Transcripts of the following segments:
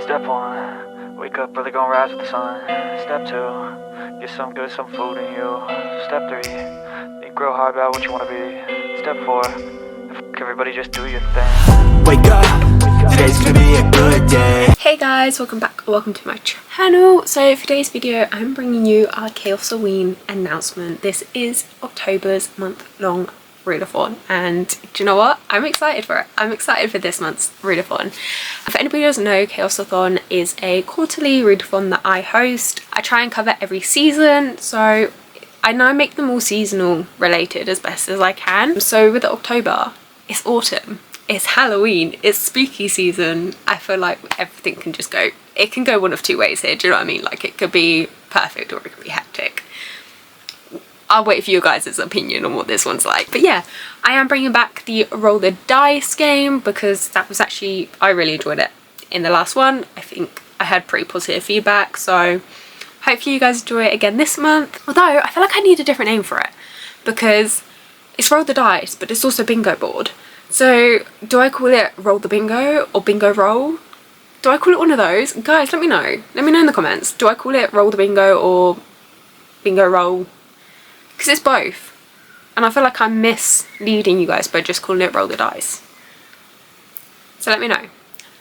Step 1, wake up early, gonna rise with the sun. Step 2, get some good, some food in you. Step 3, think real hard about what you wanna be. Step 4, everybody just do your thing. Wake up, today's gonna be a good day. Hey guys, welcome back, welcome to my channel. So for today's video, I'm bringing you our Chaos-A-Ween announcement. This is October's month-long readathon, and do you know what? I'm excited for it. I'm excited for this month's readathon. If anybody doesn't know, Chaos-athon is a quarterly readathon that I host. I try and cover every season, so I now make them all seasonal related as best as I can. So with October, it's autumn, it's Halloween, it's spooky season. I feel like everything can just go, it can go one of two ways here, do you know what I mean? Like, it could be perfect or it could be hectic. I'll wait for you guys' opinion on what this one's like. But yeah, I am bringing back the roll the dice game because that was actually, I really enjoyed it in the last one. I think I had pretty positive feedback, so hopefully you guys enjoy it again this month. Although I feel like I need a different name for it because it's roll the dice, but it's also bingo board. So do I call it roll the bingo or bingo roll? Do I call it one of those? Guys, let me know. Let me know in the comments. Do I call it roll the bingo or bingo roll? Because it's both. And I feel like I'm misleading you guys by just calling it roll the dice. So let me know.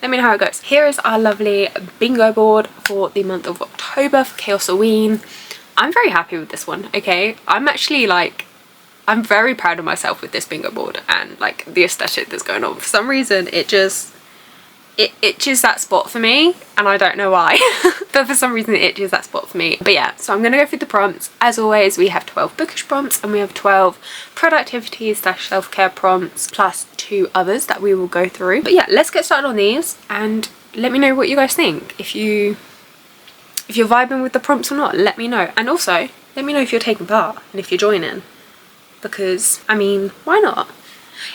Let me know how it goes. Here is our lovely bingo board for the month of October for Chaos-A-Ween. I'm very happy with this one, okay? I'm actually like, I'm very proud of myself with this bingo board and like the aesthetic that's going on. For some reason, it itches that spot for me, and I don't know why. But for some reason it itches that spot for me. But yeah, so I'm gonna go through the prompts. As always, we have 12 bookish prompts and we have 12 productivity / self-care prompts plus 2 others that we will go through. But yeah, let's get started on these and let me know what you guys think. If you're vibing with the prompts or not, let me know. And also let me know if you're taking part and if you're joining, because I mean, why not?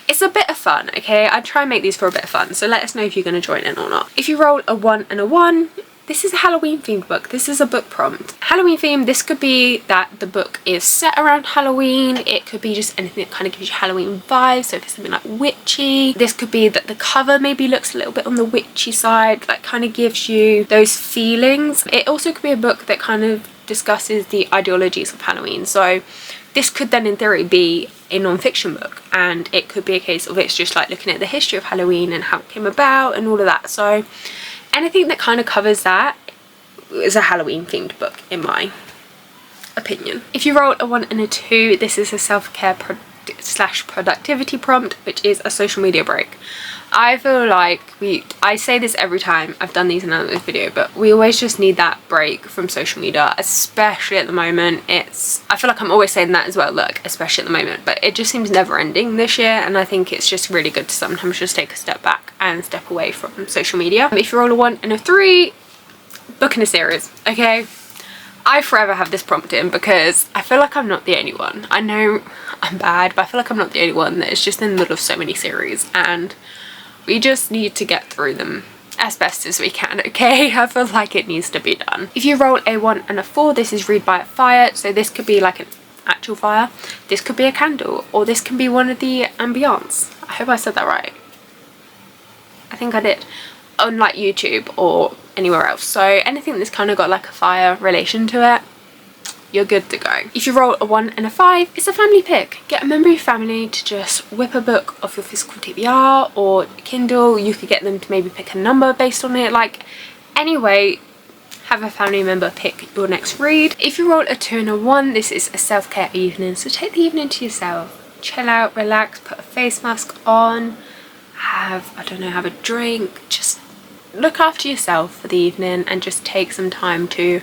It's a bit of fun, okay? I try and make these for a bit of fun, so let us know if you're going to join in or not. If you roll a 1 and a 1, this is a Halloween themed book. This is a book prompt. Halloween theme, this could be that the book is set around Halloween. It could be just anything that kind of gives you Halloween vibes, so if it's something like witchy. This could be that the cover maybe looks a little bit on the witchy side, that kind of gives you those feelings. It also could be a book that kind of discusses the ideologies of Halloween, so this could then in theory be a non-fiction book, and it could be a case of it's just like looking at the history of Halloween and how it came about and all of that. So anything that kind of covers that is a Halloween themed book in my opinion. If you roll a 1 and a 2, this is a self-care / productivity prompt, which is a social media break. I feel like I say this every time I've done these in another video, but we always just need that break from social media, especially at the moment. I feel like I'm always saying that as well, look, especially at the moment, but it just seems never ending this year, and I think it's just really good to sometimes just take a step back and step away from social media. If you roll a 1 and a 3, book in a series, okay? I forever have this prompt in because I feel like I'm not the only one. I know I'm bad, but I feel like I'm not the only one that is just in the middle of so many series, and we just need to get through them as best as we can, okay? I feel like it needs to be done. If you roll a 1 and a 4, this is read by a fire. So this could be like an actual fire, this could be a candle, or this can be one of the ambience. I hope I said that right. I think I did. On like YouTube or anywhere else. So anything that's kind of got like a fire relation to it, you're good to go. If you roll a 1 and a 5, it's a family pick. Get a member of your family to just whip a book off your physical TBR or Kindle. You could get them to maybe pick a number based on it. Like, anyway, have a family member pick your next read. If you roll a 2 and a 1, this is a self-care evening. So take the evening to yourself. Chill out, relax, put a face mask on, have a drink. Just look after yourself for the evening and just take some time to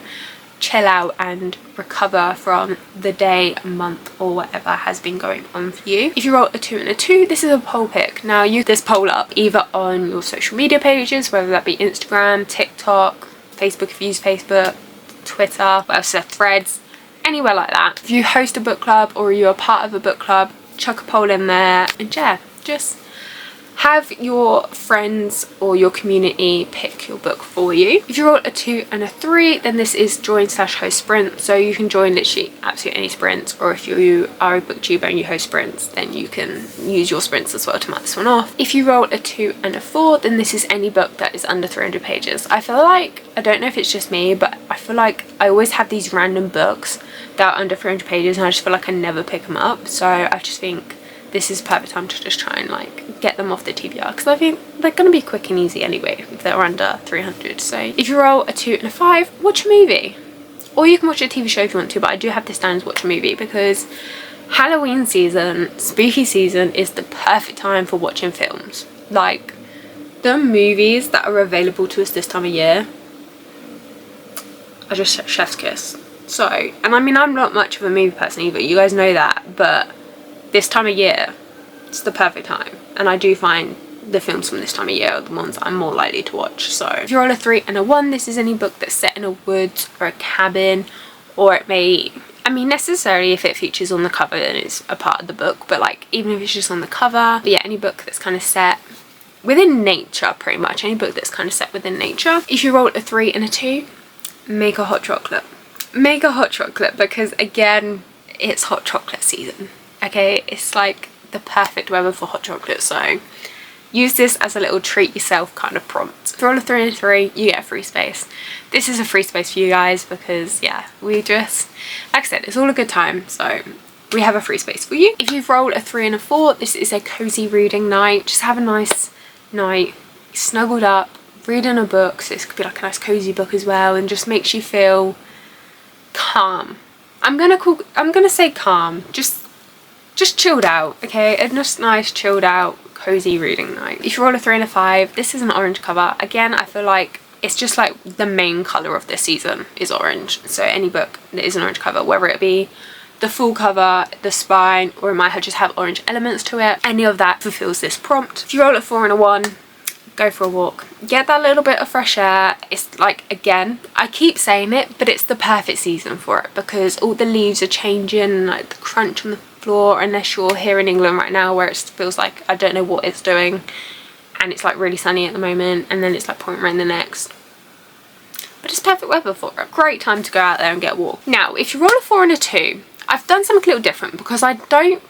chill out and recover from the day, month, or whatever has been going on for you. If you roll a 2 and a 2, this is a poll pick. Now use this poll up either on your social media pages, whether that be Instagram, TikTok, Facebook if you use Facebook, Twitter, what else, Threads, anywhere like that. If you host a book club or you're a part of a book club, chuck a poll in there and yeah, just have your friends or your community pick your book for you. If you roll a 2 and a 3, then this is join/host sprint, so you can join literally absolutely any sprints, or if you are a booktuber and you host sprints, then you can use your sprints as well to mark this one off. If you roll a 2 and a 4, then this is any book that is under 300 pages. I feel like, I don't know if it's just me, but I feel like I always have these random books that are under 300 pages and I just feel like I never pick them up, so I just think this is a perfect time to just try and like get them off the TBR, because I think they're going to be quick and easy anyway if they're under 300. So if you roll a 2 and a 5, watch a movie, or you can watch a TV show if you want to, but I do have this down as watch a movie because Halloween season, spooky season, is the perfect time for watching films. Like, the movies that are available to us this time of year are just chef's kiss. So, and I mean, I'm not much of a movie person either, you guys know that, but this time of year, it's the perfect time. And I do find the films from this time of year are the ones I'm more likely to watch. So if you roll a 3 and a 1, this is any book that's set in a woods or a cabin, or it may, I mean, necessarily if it features on the cover then it's a part of the book, but like even if it's just on the cover, but yeah, any book that's kind of set within nature, pretty much any book that's kind of set within nature. If you roll a 3 and a 2, make a hot chocolate. Make a hot chocolate, because again, it's hot chocolate season. Okay, it's like the perfect weather for hot chocolate, so use this as a little treat yourself kind of prompt. If you roll a 3 and a 3, you get a free space. This is a free space for you guys because yeah, we just, like I said, it's all a good time, so we have a free space for you. If you've rolled a 3 and a 4, this is a cozy reading night. Just have a nice night, snuggled up, reading a book, so this could be like a nice cozy book as well, and just makes you feel calm. I'm gonna say calm, just chilled out, okay? A just nice chilled out cozy reading night. If you roll a 3 and a 5, this is an orange cover. Again, I feel like it's just like the main colour of this season is orange, so any book that is an orange cover, whether it be the full cover, the spine, or it might just have orange elements to it, any of that fulfills this prompt. If you roll a 4 and a 1, go for a walk, get that little bit of fresh air. It's like, again, I keep saying it, but it's the perfect season for it because all the leaves are changing, like the crunch on the floor, unless you're here in England right now where it feels like I don't know what it's doing and it's like really sunny at the moment, and then it's like pouring rain the next, but it's perfect weather for it. Great time to go out there and get a walk. Now if you roll a 4 and a 2, I've done something a little different because I don't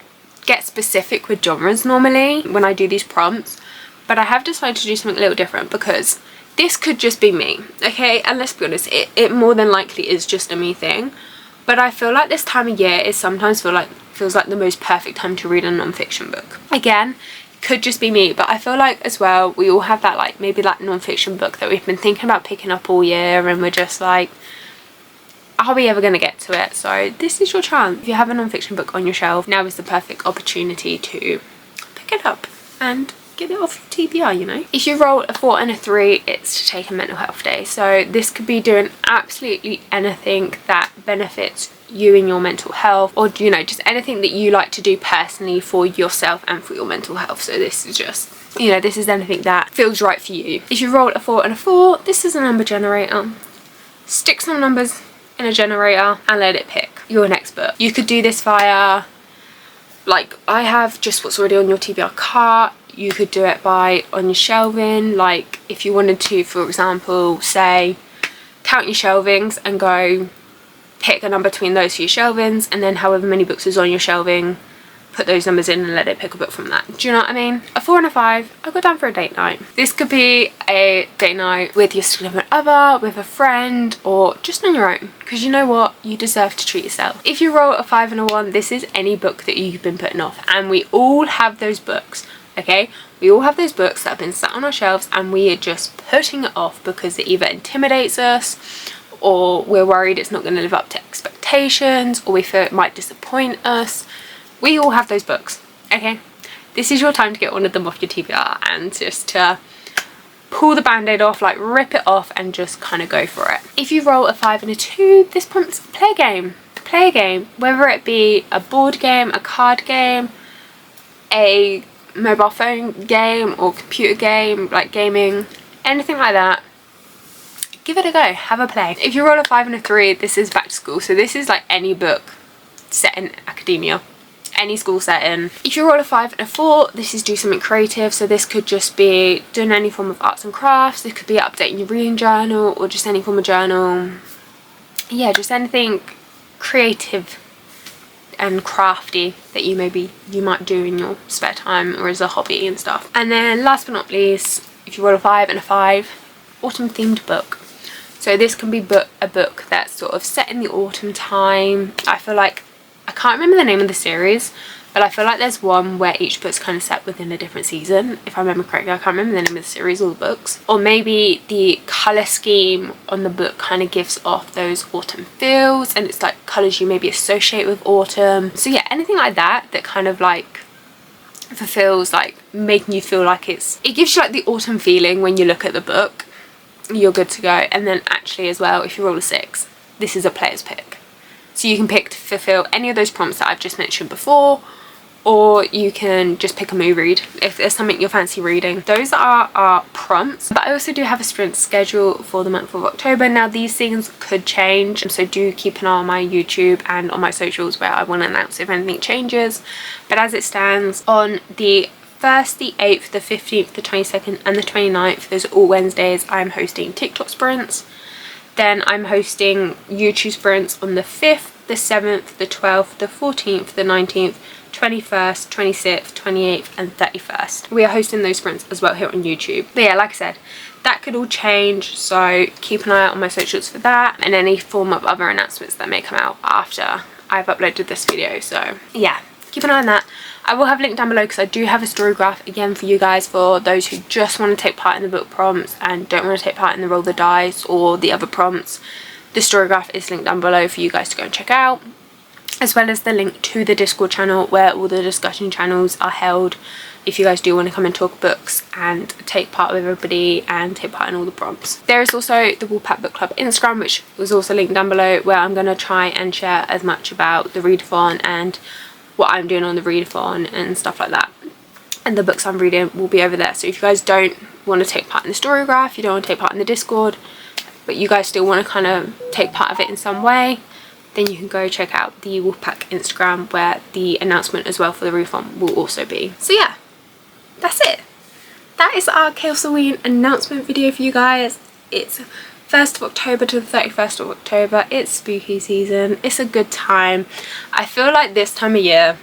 get specific with genres normally when I do these prompts, but I have decided to do something a little different because this could just be me, okay? And let's be honest, it more than likely is just a me thing, but I feel like this time of year is sometimes feels like the most perfect time to read a non-fiction book. Again, it could just be me, but I feel like as well we all have that like maybe that non-fiction book that we've been thinking about picking up all year, and we're just like, are we ever going to get to it? So this is your chance. If you have a non-fiction book on your shelf, now is the perfect opportunity to pick it up and get it off your TBR, you know. If you roll a 4 and a 3, it's to take a mental health day, so this could be doing absolutely anything that benefits you and your mental health, or you know, just anything that you like to do personally for yourself and for your mental health. So this is just, you know, this is anything that feels right for you. If you roll a 4 and a 4, this is a number generator. Stick some numbers in a generator and let it pick your next book. You could do this via, like I have, just what's already on your TBR cart. You could do it by on your shelving, like if you wanted to, for example, say count your shelvings and go pick a number between those for your shelvings, and then however many books is on your shelving, put those numbers in and let it pick a book from that. Do you know what I mean? A 4 and a 5, I go down for a date night. This could be a date night with your significant other, with a friend, or just on your own, because you know what, you deserve to treat yourself. If you roll a 5 and a 1, this is any book that you've been putting off, and we all have those books. Okay, we all have those books that have been sat on our shelves and we are just putting it off because it either intimidates us, or we're worried it's not going to live up to expectations, or we feel it might disappoint us. We all have those books, okay? This is your time to get one of them off your TBR and just to pull the band-aid off, like rip it off and just kind of go for it. If you roll a 5 and a 2, this prompts play a game. Play a game, whether it be a board game, a card game, a mobile phone game or computer game, like gaming, anything like that. Give it a go, have a play. If you roll a 5 and a 3, this is back to school, so this is like any book set in academia, any school setting. If you roll a 5 and a 4, this is do something creative. So this could just be doing any form of arts and crafts. This could be updating your reading journal or just any form of journal. Yeah, just anything creative and crafty that you might do in your spare time or as a hobby and stuff. And then last but not least, if you roll a 5 and a 5, autumn themed book. So this can be a book that's sort of set in the autumn time. I feel like, I can't remember the name of the series, but I feel like there's one where each book's kind of set within a different season. If I remember correctly, I can't remember the name of the series or the books. Or maybe the colour scheme on the book kind of gives off those autumn feels, and it's like colours you maybe associate with autumn. So yeah, anything like that that kind of like fulfills, like making you feel like it gives you like the autumn feeling when you look at the book, you're good to go. And then actually as well, if you roll a 6, this is a player's pick. So you can pick to fulfill any of those prompts that I've just mentioned before, or you can just pick a movie read if there's something you fancy reading. Those are our prompts, but I also do have a sprint schedule for the month of October. Now these things could change, so do keep an eye on my YouTube and on my socials where I want to announce if anything changes. But as it stands, on the 1st, the 8th, the 15th, the 22nd and the 29th, those are all Wednesdays, I'm hosting TikTok sprints. Then I'm hosting YouTube sprints on the 5th, the 7th, the 12th, the 14th, the 19th, 21st, 26th, 28th and 31st. We are hosting those sprints as well here on YouTube. But yeah, like I said, that could all change, so keep an eye out on my socials for that and any form of other announcements that may come out after I've uploaded this video. So yeah, keep an eye on that. I will have a link down below because I do have a story graph again for you guys, for those who just want to take part in the book prompts and don't want to take part in the roll the dice or the other prompts. The story graph is linked down below for you guys to go and check out, as well as the link to the Discord channel where all the discussion channels are held if you guys do want to come and talk books and take part with everybody and take part in all the prompts. There is also the Wolves Book Club Instagram, which was also linked down below, where I'm going to try and share as much about the readathon and what I'm doing on the readathon and stuff like that. And the books I'm reading will be over there. So if you guys don't want to take part in the story graph, you don't want to take part in the Discord, but you guys still want to kind of take part of it in some way, then you can go check out the Wolfpack Instagram where the announcement as well for the readathon will also be. So yeah, that's it. That is our Chaos-A-Ween announcement video for you guys. It's 1st of October to the 31st of October. It's spooky season. It's a good time. I feel like this time of year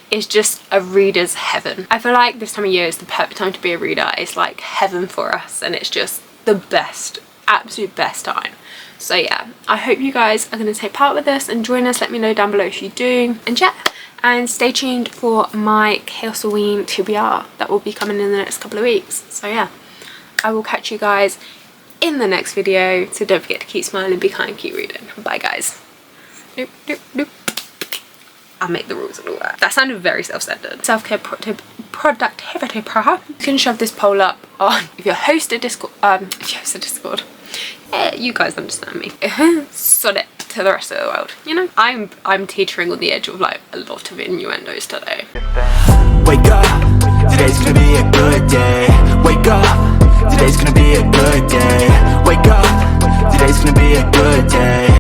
is just a reader's heaven. I feel like this time of year is the perfect time to be a reader. It's like heaven for us, and it's just the best, absolute best time. So yeah, I hope you guys are going to take part with us and join us. Let me know down below if you do. And yeah, and stay tuned for my Chaos-A-Ween TBR that will be coming in the next couple of weeks. So yeah, I will catch you guys in the next video. So don't forget to keep smiling, be kind, keep reading. Bye guys. Doop, doop, doop. I'll make the rules and all that. That sounded very self-centered. Self-care productivity program. You can shove this poll up on if you host a Discord. Yeah, you guys understand me. Sod it to the rest of the world. You know, I'm teetering on the edge of like a lot of innuendos today. Wake up, today's gonna be a good day. Wake up, today's gonna be a good day. Wake up, today's gonna be a good day.